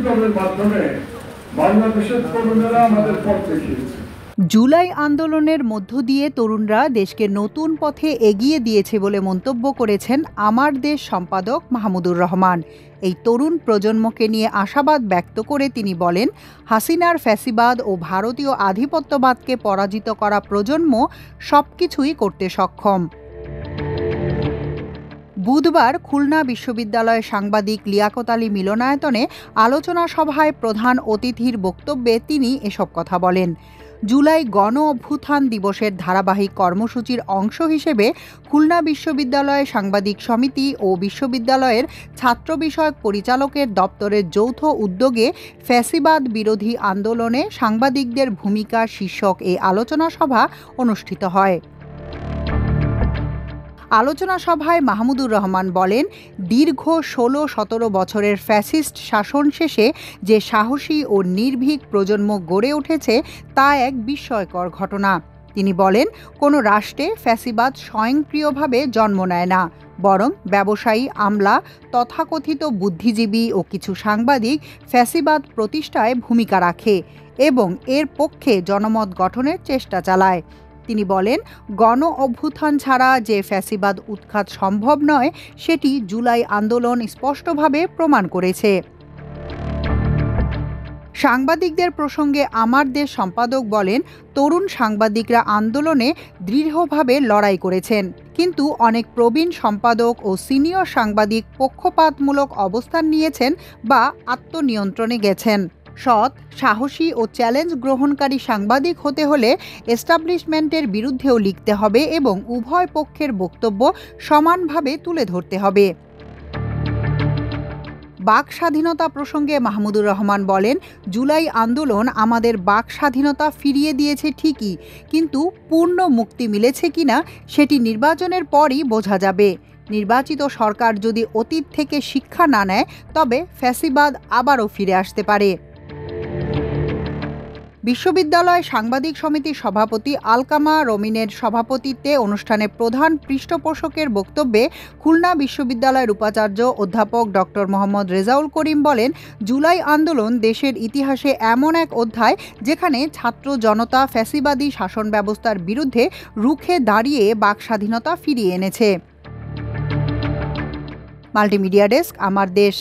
বিপ্লবের মাধ্যমে বাংলাদেশের তরুণেরা আমাদের পথ দেখিয়েছে। জুলাই আন্দোলনের মধ্য দিয়ে তরুণরা দেশকে নতুন পথে এগিয়ে দিয়েছে বলে মন্তব্য করেছেন আমার দেশ সম্পাদক মাহমুদুর রহমান। এই তরুণ প্রজন্মকে নিয়ে আশাবাদ ব্যক্ত করে তিনি বলেন, হাসিনার ফ্যাসিবাদ ও ভারতীয় আধিপত্যবাদকে পরাজিত করা প্রজন্ম সবকিছুই করতে সক্ষম। বুধবার খুলনা বিশ্ববিদ্যালয়ে সাংবাদিক লিয়াকত আলী মিলনায়তনে আলোচনা সভায় প্রধান অতিথির বক্তব্যে তিনি এসব কথা বলেন। জুলাই গণ অভ্যুত্থান দিবসের ধারাবাহিক কর্মসূচির অংশ হিসেবে খুলনা বিশ্ববিদ্যালয় সাংবাদিক সমিতি ও বিশ্ববিদ্যালয়ের ছাত্র বিষয়ক পরিচালকের দপ্তরের যৌথ উদ্যোগে ফ্যাসিবাদ বিরোধী আন্দোলনে সাংবাদিকদের ভূমিকা শীর্ষক এই আলোচনা সভা অনুষ্ঠিত হয়। আলোচনা সভায় মাহমুদুর রহমান বলেন, দীর্ঘ ১৬-১৭ বছরের ফ্যাসিস্ট শাসন শেষে যে সাহসী ও নির্ভীক প্রজন্ম গড়ে উঠেছে তা এক বিস্ময়কর ঘটনা। তিনি বলেন, কোনো রাষ্ট্রে ফ্যাসিবাদ স্বয়ংক্রিয়ভাবে জন্ম নেয় না, বরং ব্যবসায়ী, আমলা, তথাকথিত বুদ্ধিজীবী ও কিছু সাংবাদিক ফ্যাসিবাদ প্রতিষ্ঠায় ভূমিকা রাখে এবং এর পক্ষে জনমত গঠনের চেষ্টা চালায়। তিনি বলেন, গণ অভ্যুত্থান ছাড়া যে ফ্যাসিবাদ উৎখাত সম্ভব নয় সেটি জুলাই আন্দোলন স্পষ্টভাবে প্রমাণ করেছে। সাংবাদিকদের প্রসঙ্গে আমার দেশ সম্পাদক বলেন, তরুণ সাংবাদিকরা আন্দোলনে দৃঢ়ভাবে লড়াই করেছেন, কিন্তু অনেক প্রবীণ সম্পাদক ও সিনিয়র সাংবাদিক পক্ষপাতমূলক অবস্থান নিয়েছেন বা আত্মনিয়ন্ত্রণে গেছেন। সৎ, সাহসী ও চ্যালেঞ্জ গ্রহণকারী সাংবাদিক হতে হলে এস্টাবলিশমেন্টের বিরুদ্ধেও লিখতে হবে এবং উভয় পক্ষের বক্তব্য সমানভাবে তুলে ধরতে হবে। বাক স্বাধীনতা প্রসঙ্গে মাহমুদুর রহমান বলেন, জুলাই আন্দোলন আমাদের বাক স্বাধীনতা ফিরিয়ে দিয়েছে ঠিকই, কিন্তু পূর্ণ মুক্তি মিলেছে কিনা সেটি নির্বাচনের পরই বোঝা যাবে। নির্বাচিত সরকার যদি অতীত থেকে শিক্ষা না নেয় তবে ফ্যাসিবাদ আবারও ফিরে আসতে পারে। বিশ্ববিদ্যালয় সাংবাদিক সমিতির সভাপতি আলকামা রমিনের সভাপতিত্বে অনুষ্ঠানে প্রধান পৃষ্ঠপোষকের বক্তব্যে খুলনা বিশ্ববিদ্যালয়ের উপাচার্য অধ্যাপক ডক্টর মোহাম্মদ রেজাউল করিম বলেন, জুলাই আন্দোলন দেশের ইতিহাসে এমন এক অধ্যায় যেখানে ছাত্র জনতা ফ্যাসিবাদী শাসন ব্যবস্থার বিরুদ্ধে রুখে দাঁড়িয়ে বাক স্বাধীনতা ফিরিয়ে এনেছে। মাল্টিমিডিয়া ডেস্ক, আমার দেশ।